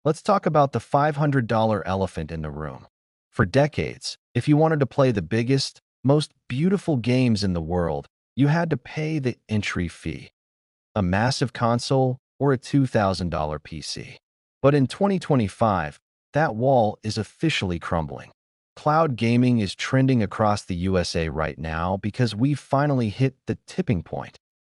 Let's talk about the $500 elephant in the room. For decades, if you wanted to play the biggest, most beautiful games in the world, you had to pay the entry fee, a massive console or a $2,000 PC. But in 2025, that wall is officially crumbling. Cloud gaming is trending across the USA right now because we've finally hit the tipping point.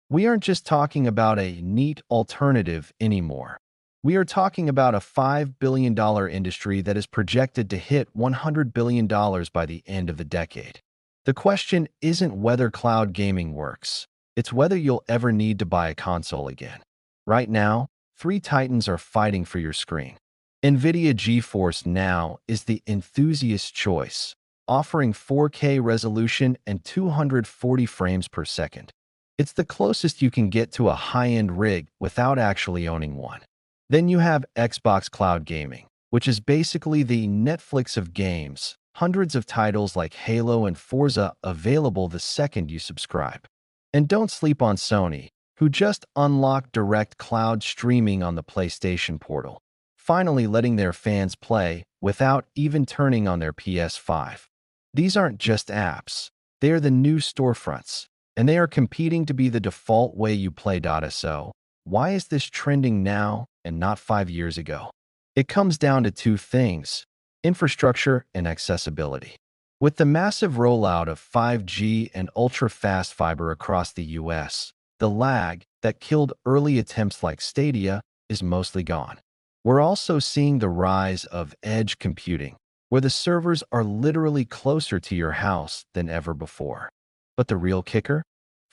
We aren't just talking about a neat alternative anymore. We are talking about a $5 billion industry that is projected to hit $100 billion by the end of the decade. The question isn't whether cloud gaming works, it's whether you'll ever need to buy a console again. Right now, three titans are fighting for your screen. NVIDIA GeForce NOW is the enthusiast choice, offering 4K resolution and 240 frames per second. It's the closest you can get to a high-end rig without actually owning one. Then you have Xbox Cloud Gaming, which is basically the Netflix of games, hundreds of titles like Halo and Forza available the second you subscribe. And don't sleep on Sony, who just unlocked direct cloud streaming on the PlayStation Portal, finally letting their fans play without even turning on their PS5. These aren't just apps, they are the new storefronts, and they are competing to be the default way you play. So, why is this trending now and not 5 years ago? It comes down to two things: infrastructure and accessibility. With the massive rollout of 5G and ultra-fast fiber across the US, the lag that killed early attempts like Stadia is mostly gone. We're also seeing the rise of edge computing, where the servers are literally closer to your house than ever before. But the real kicker?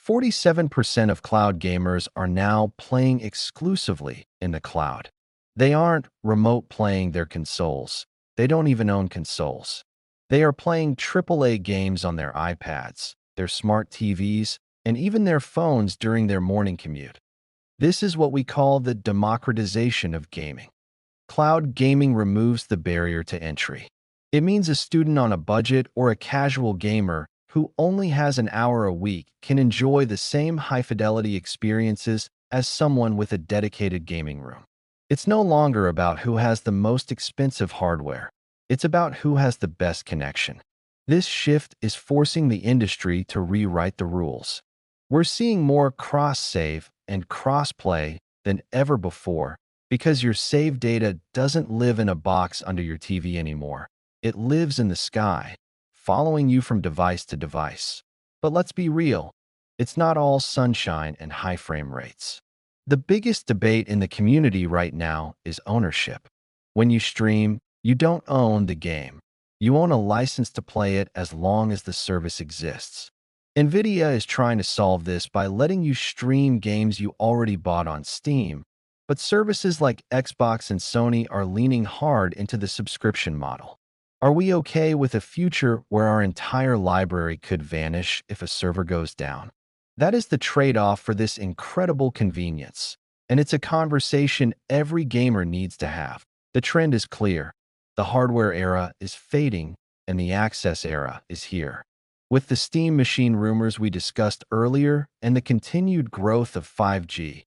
47% of cloud gamers are now playing exclusively in the cloud. They aren't remote playing their consoles. They don't even own consoles. They are playing AAA games on their iPads, their smart TVs, and even their phones during their morning commute. This is what we call the democratization of gaming. Cloud gaming removes the barrier to entry. It means a student on a budget or a casual gamer who only has an hour a week can enjoy the same high-fidelity experiences as someone with a dedicated gaming room. It's no longer about who has the most expensive hardware. It's about who has the best connection. This shift is forcing the industry to rewrite the rules. We're seeing more cross-save and cross-play than ever before because your saved data doesn't live in a box under your TV anymore. It lives in the sky, following you from device to device. But let's be real, it's not all sunshine and high frame rates. The biggest debate in the community right now is ownership. When you stream, you don't own the game. You own a license to play it as long as the service exists. NVIDIA is trying to solve this by letting you stream games you already bought on Steam, but services like Xbox and Sony are leaning hard into the subscription model. Are we okay with a future where our entire library could vanish if a server goes down? That is the trade-off for this incredible convenience, and it's a conversation every gamer needs to have. The trend is clear. The hardware era is fading, and the access era is here. With the Steam Machine rumors we discussed earlier and the continued growth of 5G,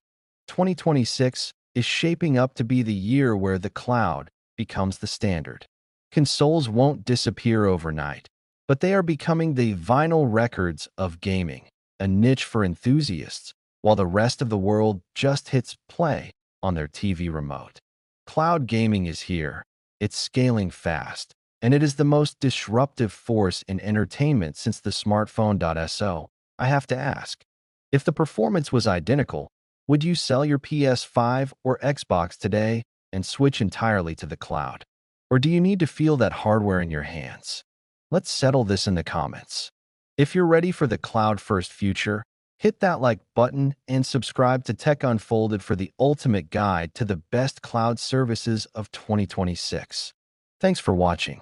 2026 is shaping up to be the year where the cloud becomes the standard. Consoles won't disappear overnight, but they are becoming the vinyl records of gaming, a niche for enthusiasts, while the rest of the world just hits play on their TV remote. Cloud gaming is here, it's scaling fast, and it is the most disruptive force in entertainment since the smartphone. So, I have to ask, if the performance was identical, would you sell your PS5 or Xbox today and switch entirely to the cloud? Or do you need to feel that hardware in your hands? Let's settle this in the comments. If you're ready for the cloud-first future, hit that like button and subscribe to Tech Unfolded for the ultimate guide to the best cloud services of 2026. Thanks for watching.